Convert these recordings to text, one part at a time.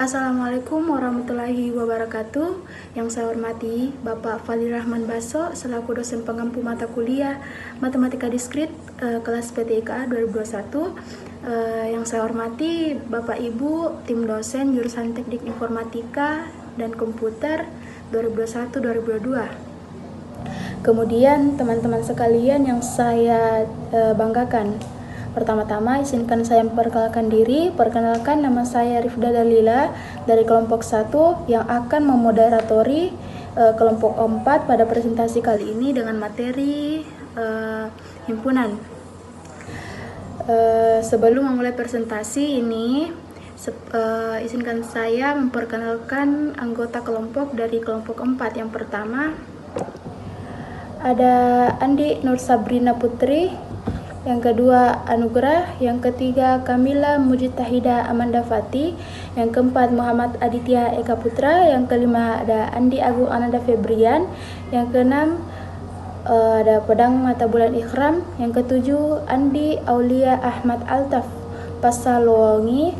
Assalamualaikum warahmatullahi wabarakatuh. Yang saya hormati Bapak Fadil Rahman Baso selaku dosen pengampu mata kuliah Matematika Diskrit kelas PTIK 2021. Yang saya hormati Bapak Ibu tim dosen jurusan Teknik Informatika dan Komputer 2021-2022. Kemudian teman-teman sekalian yang saya banggakan. Pertama-tama izinkan saya memperkenalkan diri. Perkenalkan, nama saya Rifda Dalila dari kelompok 1 yang akan memoderatori kelompok 4 pada presentasi kali ini dengan materi himpunan. Sebelum memulai presentasi ini, izinkan saya memperkenalkan anggota kelompok dari kelompok 4. Yang pertama ada Andi Nur Sabrina Putri, yang kedua Anugerah, yang ketiga Kamila Mujtahida Amanda Fati, yang keempat Muhammad Aditya Eka Putra, yang kelima ada Andi Agung Ananda Febrian, yang keenam ada Pedang Mata Bulan Ikhram, yang ketujuh Andi Aulia Ahmad Altaf Pasalongi,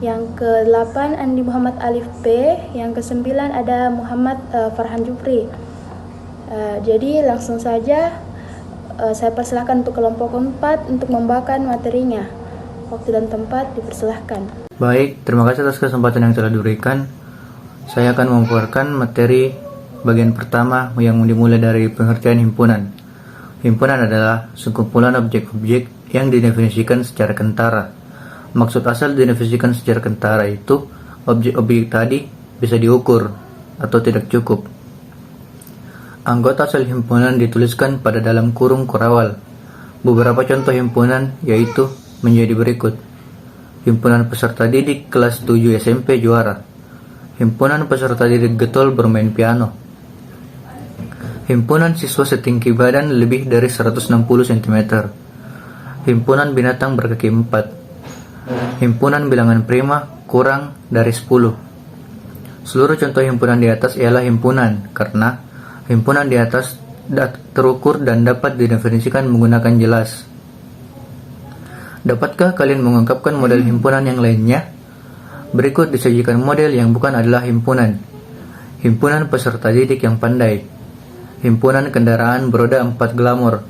yang ke-8 Andi Muhammad Alif P, yang ke-9 ada Muhammad Farhan Jupri. Jadi langsung saja saya persilahkan untuk kelompok 4 untuk membawakan materinya. Waktu dan tempat dipersilahkan. Baik, terima kasih atas kesempatan yang telah diberikan. Saya akan memaparkan materi bagian pertama yang dimulai dari pengertian himpunan. Himpunan adalah sekumpulan objek-objek yang didefinisikan secara kentara. Maksud asal didefinisikan secara kentara itu, objek-objek tadi bisa diukur atau tidak cukup. Anggota sel himpunan dituliskan pada dalam kurung kurawal. Beberapa contoh himpunan yaitu menjadi berikut. Himpunan peserta didik kelas 7 SMP juara. Himpunan peserta didik getol bermain piano. Himpunan siswa setinggi badan lebih dari 160 cm. Himpunan binatang berkaki 4. Himpunan bilangan prima kurang dari 10. Seluruh contoh himpunan di atas ialah himpunan karena himpunan di atas terukur dan dapat didefinisikan menggunakan jelas. Dapatkah kalian mengungkapkan model himpunan yang lainnya? Berikut disajikan model yang bukan adalah himpunan. Himpunan peserta didik yang pandai. Himpunan kendaraan beroda 4 glamor.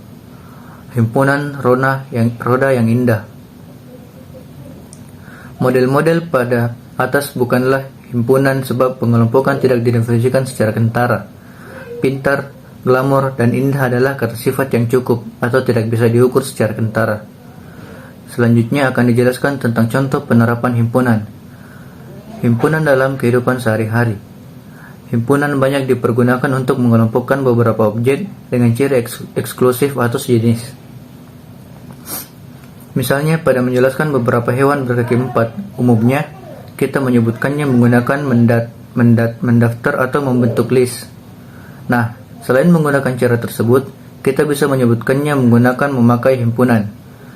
Himpunan roda yang indah. Model-model pada atas bukanlah himpunan sebab pengelompokan tidak didefinisikan secara kentara. Pintar, glamor, dan indah adalah kata sifat yang cukup atau tidak bisa diukur secara kentara. Selanjutnya akan dijelaskan tentang contoh penerapan himpunan. Himpunan dalam kehidupan sehari-hari. Himpunan banyak dipergunakan untuk mengelompokkan beberapa objek dengan ciri eksklusif atau sejenis. Misalnya pada menjelaskan beberapa hewan berkaki 4, umumnya kita menyebutkannya menggunakan mendaftar atau membentuk list. Nah, selain menggunakan cara tersebut, kita bisa menyebutkannya menggunakan memakai himpunan.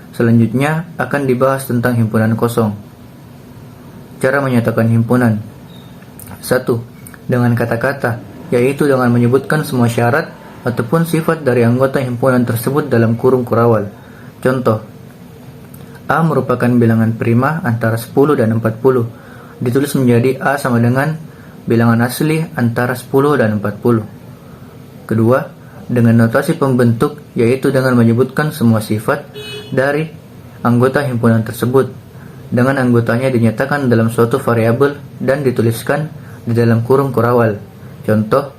Selanjutnya akan dibahas tentang himpunan kosong. Cara menyatakan himpunan. 1. Dengan kata-kata, yaitu dengan menyebutkan semua syarat ataupun sifat dari anggota himpunan tersebut dalam kurung kurawal. Contoh, A merupakan bilangan prima antara 10 dan 40. Ditulis menjadi A sama dengan bilangan asli antara 10 dan 40. Kedua, dengan notasi pembentuk, yaitu dengan menyebutkan semua sifat dari anggota himpunan tersebut, dengan anggotanya dinyatakan dalam suatu variabel dan dituliskan di dalam kurung kurawal. Contoh,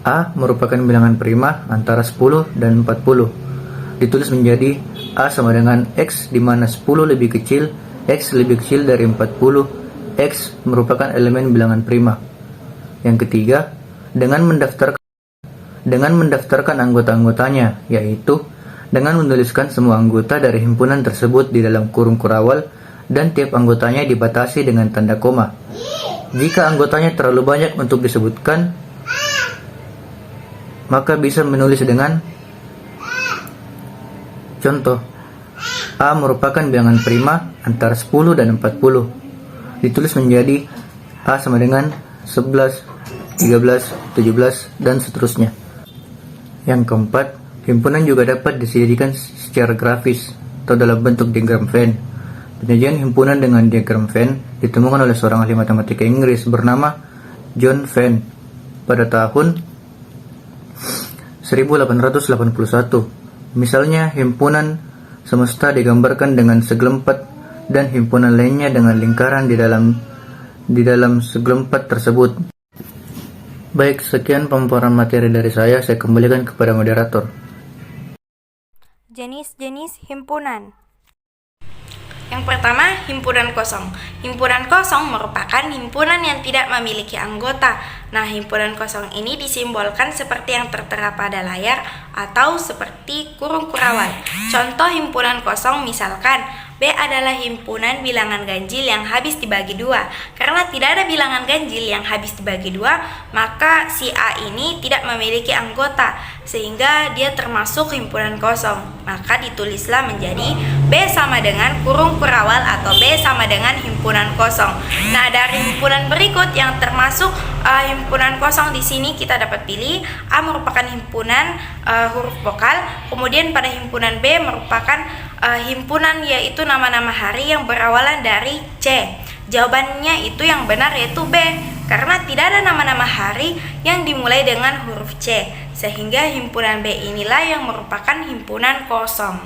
A merupakan bilangan prima antara 10 dan 40. Ditulis menjadi A sama dengan X, di mana 10 lebih kecil, X lebih kecil dari 40, X merupakan elemen bilangan prima. Yang ketiga, dengan mendaftarkan anggota-anggotanya, yaitu dengan menuliskan semua anggota dari himpunan tersebut di dalam kurung kurawal dan tiap anggotanya dibatasi dengan tanda koma. Jika anggotanya terlalu banyak untuk disebutkan, maka bisa menulis dengan contoh, A merupakan bilangan prima antara 10 dan 40. Ditulis menjadi A sama dengan 11, 13, 17, dan seterusnya. Yang keempat, himpunan juga dapat disajikan secara grafis atau dalam bentuk diagram Venn. Penyajian himpunan dengan diagram Venn ditemukan oleh seorang ahli matematika Inggris bernama John Venn pada tahun 1881. Misalnya, himpunan semesta digambarkan dengan segelempat dan himpunan lainnya dengan lingkaran di dalam segelempat tersebut. Baik, sekian pemaparan materi dari saya kembalikan kepada moderator. Jenis-jenis himpunan. Yang pertama, himpunan kosong. Himpunan kosong merupakan himpunan yang tidak memiliki anggota. Nah, himpunan kosong ini disimbolkan seperti yang tertera pada layar atau seperti kurung kurawal. Contoh himpunan kosong misalkan B adalah himpunan bilangan ganjil yang habis dibagi 2. Karena tidak ada bilangan ganjil yang habis dibagi 2, maka si A ini tidak memiliki anggota, sehingga dia termasuk himpunan kosong. Maka ditulislah menjadi B sama dengan kurung kurawal atau B sama dengan himpunan kosong. Nah, dari himpunan berikut yang termasuk himpunan kosong di sini kita dapat pilih A merupakan himpunan huruf vokal, kemudian pada himpunan B merupakan himpunan yaitu nama-nama hari yang berawalan dari C. Jawabannya itu yang benar yaitu B, karena tidak ada nama-nama hari yang dimulai dengan huruf C, sehingga himpunan B inilah yang merupakan himpunan kosong.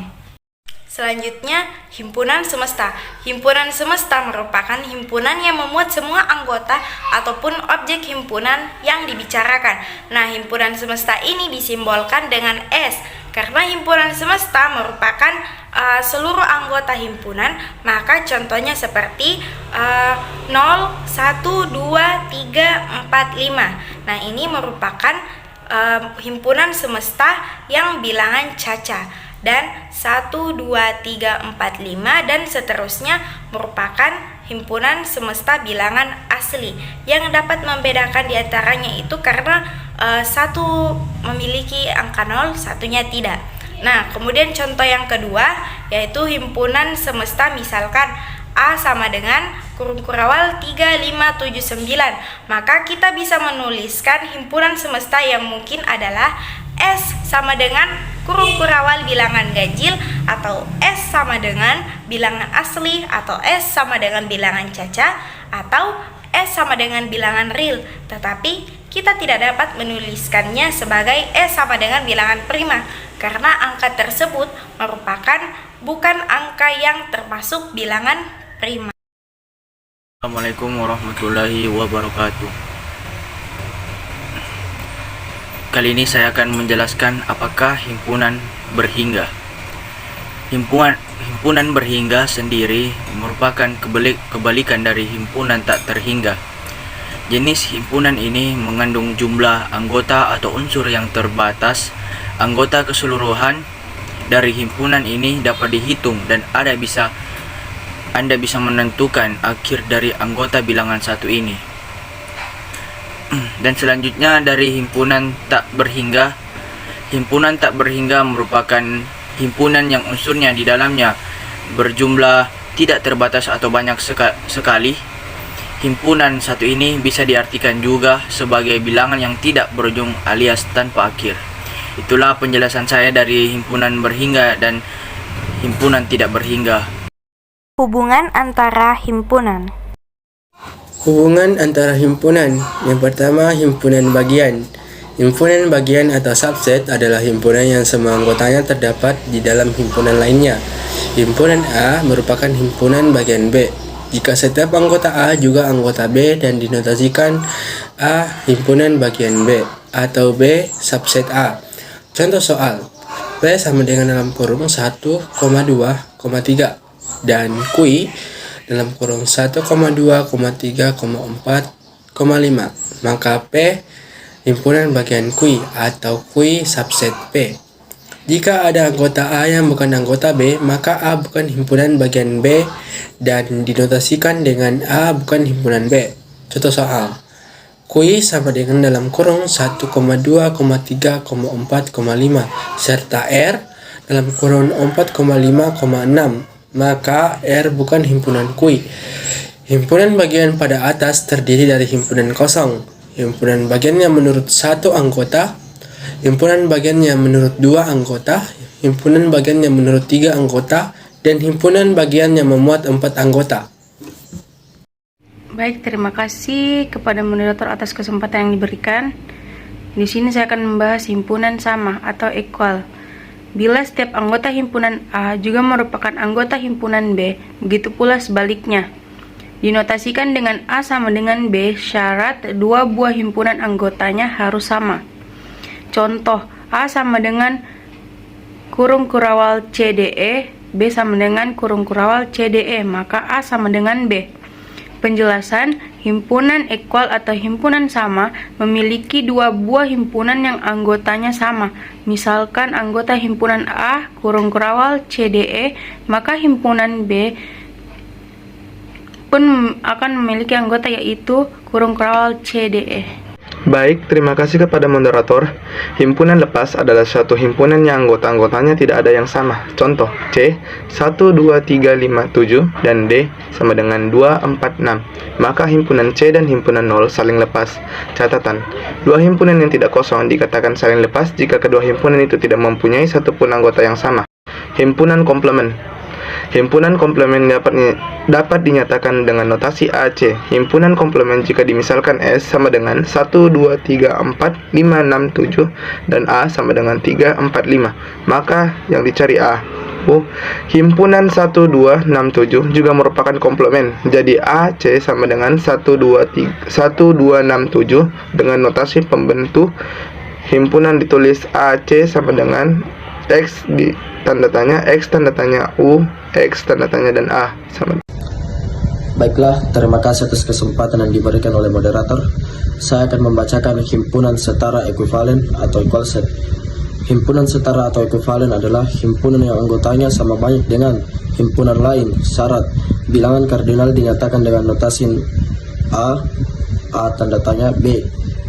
Selanjutnya, himpunan semesta. Himpunan semesta merupakan himpunan yang memuat semua anggota ataupun objek himpunan yang dibicarakan. Nah, himpunan semesta ini disimbolkan dengan S. Karena himpunan semesta merupakan seluruh anggota himpunan, maka contohnya seperti 0, 1, 2, 3, 4, 5. Nah, ini merupakan himpunan semesta yang bilangan caca. Dan 1, 2, 3, 4, 5 dan seterusnya merupakan himpunan semesta bilangan asli. Yang dapat membedakan diantaranya itu karena satu memiliki angka 0, satunya tidak. Nah, kemudian contoh yang kedua yaitu himpunan semesta misalkan A sama dengan kurung kurawal 3, 5, 7, 9. Maka kita bisa menuliskan himpunan semesta yang mungkin adalah S sama dengan kurung kurawal bilangan ganjil, atau S sama dengan bilangan asli, atau S sama dengan bilangan caca, atau S sama dengan bilangan real. Tetapi kita tidak dapat menuliskannya sebagai S sama dengan bilangan prima, karena angka tersebut merupakan bukan angka yang termasuk bilangan prima. Assalamualaikum warahmatullahi wabarakatuh. Kali ini saya akan menjelaskan apakah himpunan berhingga. Himpunan berhingga sendiri merupakan kebalikan dari himpunan tak terhingga. Jenis himpunan ini mengandung jumlah anggota atau unsur yang terbatas. Anggota keseluruhan dari himpunan ini dapat dihitung dan Anda bisa menentukan akhir dari anggota bilangan satu ini. Dan selanjutnya dari himpunan tak berhingga. Himpunan tak berhingga merupakan himpunan yang unsurnya di dalamnya berjumlah tidak terbatas atau banyak sekali. Himpunan satu ini bisa diartikan juga sebagai bilangan yang tidak berujung alias tanpa akhir. Itulah penjelasan saya dari himpunan berhingga dan himpunan tidak berhingga. Hubungan antara himpunan. Hubungan antara himpunan. Yang pertama, himpunan bagian. Himpunan bagian atau subset adalah himpunan yang semua anggotanya terdapat di dalam himpunan lainnya. Himpunan A merupakan himpunan bagian B jika setiap anggota A juga anggota B dan dinotasikan A himpunan bagian B atau B subset A. Contoh soal, P sama dengan dalam kurung 1,2,3 dan Q dalam kurung 1,2,3,4,5. Maka P himpunan bagian Q atau Q subset P. Jika ada anggota A yang bukan anggota B, maka A bukan himpunan bagian B dan dinotasikan dengan A bukan himpunan B. Contoh soal, Q sama dengan dalam kurung 1,2,3,4,5 serta R dalam kurung 4,5,6. Maka R bukan himpunan Q. Himpunan bagian pada atas terdiri dari himpunan kosong, himpunan bagiannya menurut satu anggota, himpunan bagiannya menurut 2 anggota, himpunan bagiannya menurut 3 anggota, dan himpunan bagian yang memuat 4 anggota. Baik, terima kasih kepada moderator atas kesempatan yang diberikan. Di sini saya akan membahas himpunan sama atau equal. Bila setiap anggota himpunan A juga merupakan anggota himpunan B, begitu pula sebaliknya. Dinotasikan dengan A sama dengan B, syarat dua buah himpunan anggotanya harus sama. Contoh, A sama dengan kurung kurawal CDE, B sama dengan kurung kurawal CDE, maka A sama dengan B. Penjelasan, himpunan equal atau himpunan sama memiliki dua buah himpunan yang anggotanya sama. Misalkan anggota himpunan A kurung kurawal CDE, maka himpunan B pun akan memiliki anggota yaitu kurung kurawal CDE. Baik, terima kasih kepada moderator. Himpunan lepas adalah suatu himpunan yang anggota-anggotanya tidak ada yang sama. Contoh, C 1, 2, 3, 5, 7 dan D sama dengan 2, 4, 6. Maka himpunan C dan himpunan 0 saling lepas. Catatan, dua himpunan yang tidak kosong dikatakan saling lepas jika kedua himpunan itu tidak mempunyai satupun anggota yang sama. Himpunan komplement. Himpunan komplement dapat dinyatakan dengan notasi AC. Himpunan komplement jika dimisalkan S sama dengan 1, 2, 3, 4, 5, 6, 7 dan A sama dengan 3, 4, 5. Maka yang dicari A. Himpunan 1, 2, 6, 7 juga merupakan komplement. Jadi AC sama dengan 1, 2, 6, 7 dengan notasi pembentuk himpunan ditulis AC sama dengan X di tanda tanya, X tanda tanya U, X tanda tanya dan A sama. Baiklah, terima kasih atas kesempatan yang diberikan oleh moderator. Saya akan membacakan himpunan setara ekuivalen atau equal set. Himpunan setara atau ekuivalen adalah himpunan yang anggotanya sama banyak dengan himpunan lain. Syarat, bilangan kardinal dinyatakan dengan notasi A tanda tanya, B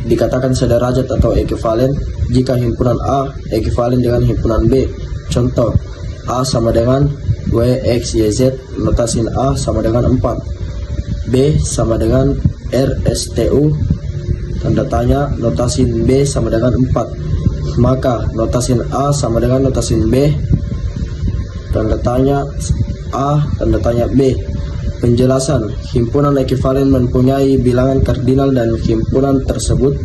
dikatakan sederajat atau ekuivalen jika himpunan A ekuivalen dengan himpunan B. Contoh, A sama dengan W, X, Y, Z, notasi A sama dengan 4. B sama dengan R, S, T, U, tanda tanya, notasi B sama dengan 4. Maka notasi A sama dengan notasi B, tanda tanya, A, tanda tanya, B. Penjelasan, himpunan ekuivalen mempunyai bilangan kardinal dan himpunan tersebut.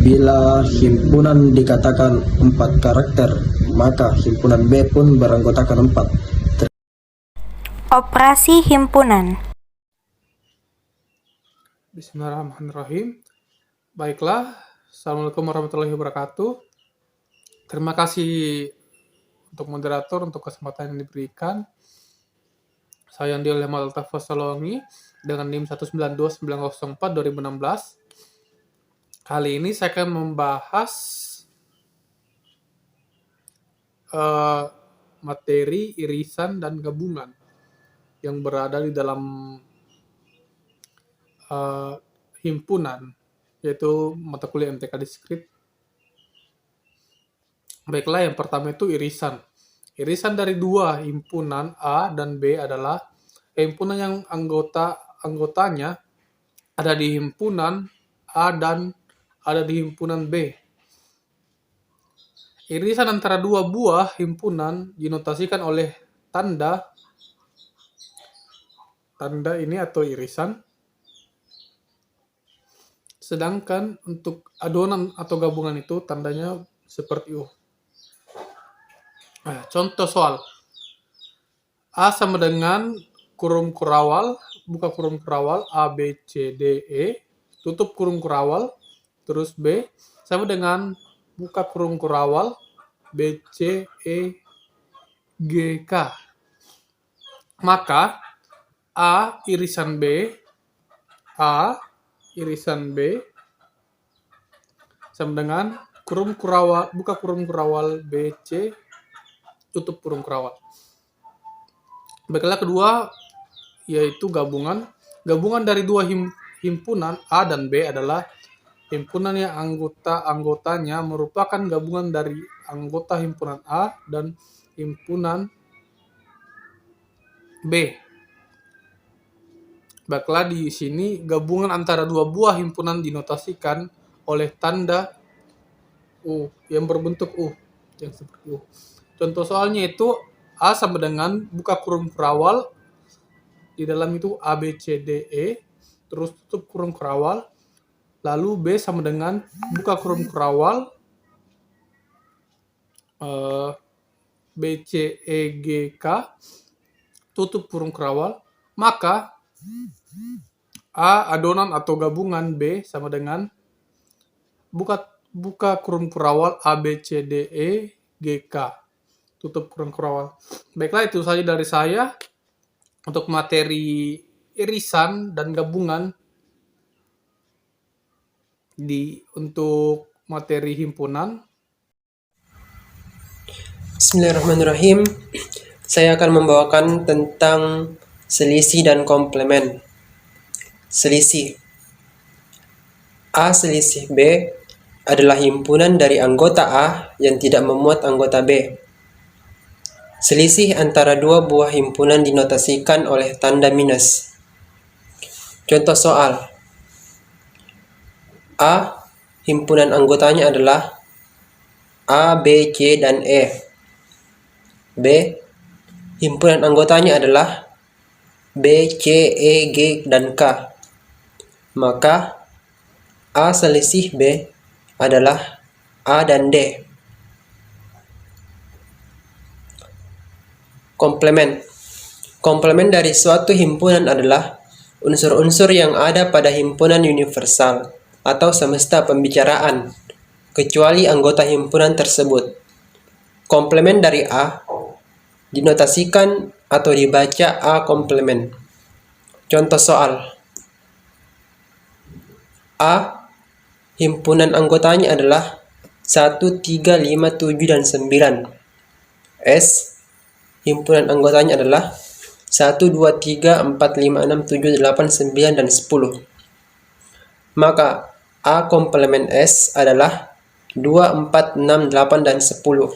Bila himpunan dikatakan 4 karakter, maka himpunan B pun beranggotakan 4. Operasi himpunan. Bismillahirrahmanirrahim. Baiklah, Assalamualaikum warahmatullahi wabarakatuh. Terima kasih untuk moderator untuk kesempatan yang diberikan. Saya Andiel Hemal Altafos Salongi dengan NIM 1929904 2016. Kali ini saya akan membahas materi irisan dan gabungan yang berada di dalam himpunan, yaitu mata kuliah MTK Diskrit. Baiklah, yang pertama itu irisan. Irisan dari dua himpunan A dan B adalah himpunan yang anggotanya ada di himpunan A dan ada di himpunan B. Irisan antara dua buah himpunan dinotasikan oleh tanda ini atau irisan. Sedangkan untuk adonan atau gabungan itu tandanya seperti U. Contoh soal. A sama dengan kurung kurawal, buka kurung kurawal, A, B, C, D, E, tutup kurung kurawal, terus B, sama dengan buka kurung kurawal, B, C, E, G, K. Maka, A irisan B sama dengan buka kurung kurawal, B, C, tutup kurung kurawal. Baiklah, kedua yaitu gabungan. Gabungan dari dua himpunan A dan B adalah himpunan yang anggotanya merupakan gabungan dari anggota himpunan A dan himpunan B. Baiklah, di sini gabungan antara dua buah himpunan dinotasikan oleh tanda U yang berbentuk U, yang seperti U. Contoh soalnya itu A sama dengan buka kurung kurawal, di dalam itu A, B, C, D, E, terus tutup kurung kurawal, lalu B sama dengan buka kurung kurawal, B, C, E, G, K, tutup kurung kurawal, maka A adonan atau gabungan B sama dengan buka kurung kurawal A, B, C, D, E, G, K, tutup kurung kurawal. Baiklah, itu saja dari saya untuk materi irisan dan gabungan untuk materi himpunan. Bismillahirrahmanirrahim. Saya akan membawakan tentang selisih dan komplemen. Selisih. A selisih B adalah himpunan dari anggota A yang tidak memuat anggota B. Selisih antara dua buah himpunan dinotasikan oleh tanda minus. Contoh soal. A, himpunan anggotanya adalah A, B, C, dan E. B, himpunan anggotanya adalah B, C, E, G, dan K. Maka A selisih B adalah A dan D. Komplemen. Komplemen dari suatu himpunan adalah unsur-unsur yang ada pada himpunan universal atau semesta pembicaraan, kecuali anggota himpunan tersebut. Komplemen dari A dinotasikan atau dibaca A komplemen. Contoh soal. A, himpunan anggotanya adalah 1, 3, 5, 7, dan 9. S, himpunan anggotanya adalah 1, 2, 3, 4, 5, 6, 7, 8, 9, dan 10. Maka A komplemen S adalah 2, 4, 6, 8, dan 10.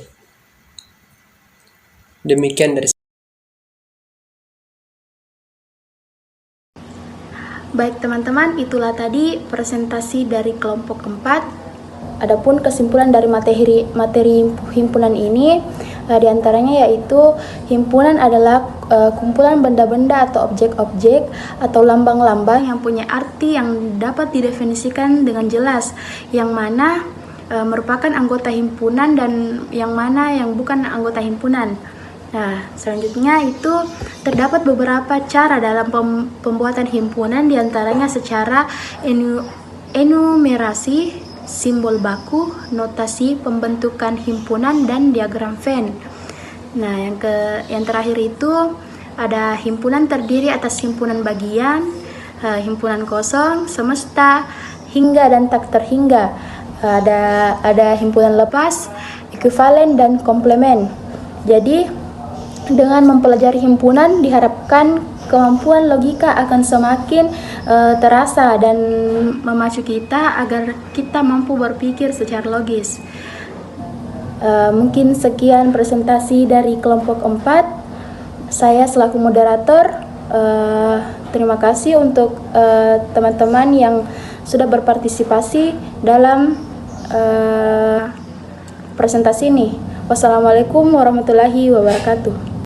Demikian dari Baik teman-teman, itulah tadi presentasi dari kelompok 4. Adapun kesimpulan dari materi himpunan ini diantaranya yaitu himpunan adalah kumpulan benda-benda atau objek-objek atau lambang-lambang yang punya arti yang dapat didefinisikan dengan jelas, yang mana merupakan anggota himpunan dan yang mana yang bukan anggota himpunan. Nah, selanjutnya itu terdapat beberapa cara dalam pembuatan himpunan, diantaranya secara enumerasi, simbol baku, notasi pembentukan himpunan, dan diagram Venn. Nah, yang terakhir itu ada himpunan terdiri atas himpunan bagian, himpunan kosong, semesta, hingga dan tak terhingga. Ada himpunan lepas, ekuivalen, dan komplemen. Jadi dengan mempelajari himpunan diharapkan kemampuan logika akan semakin terasa dan memacu kita agar kita mampu berpikir secara logis. Mungkin sekian presentasi dari kelompok 4. Saya selaku moderator, terima kasih untuk teman-teman yang sudah berpartisipasi dalam presentasi ini. Wassalamualaikum warahmatullahi wabarakatuh.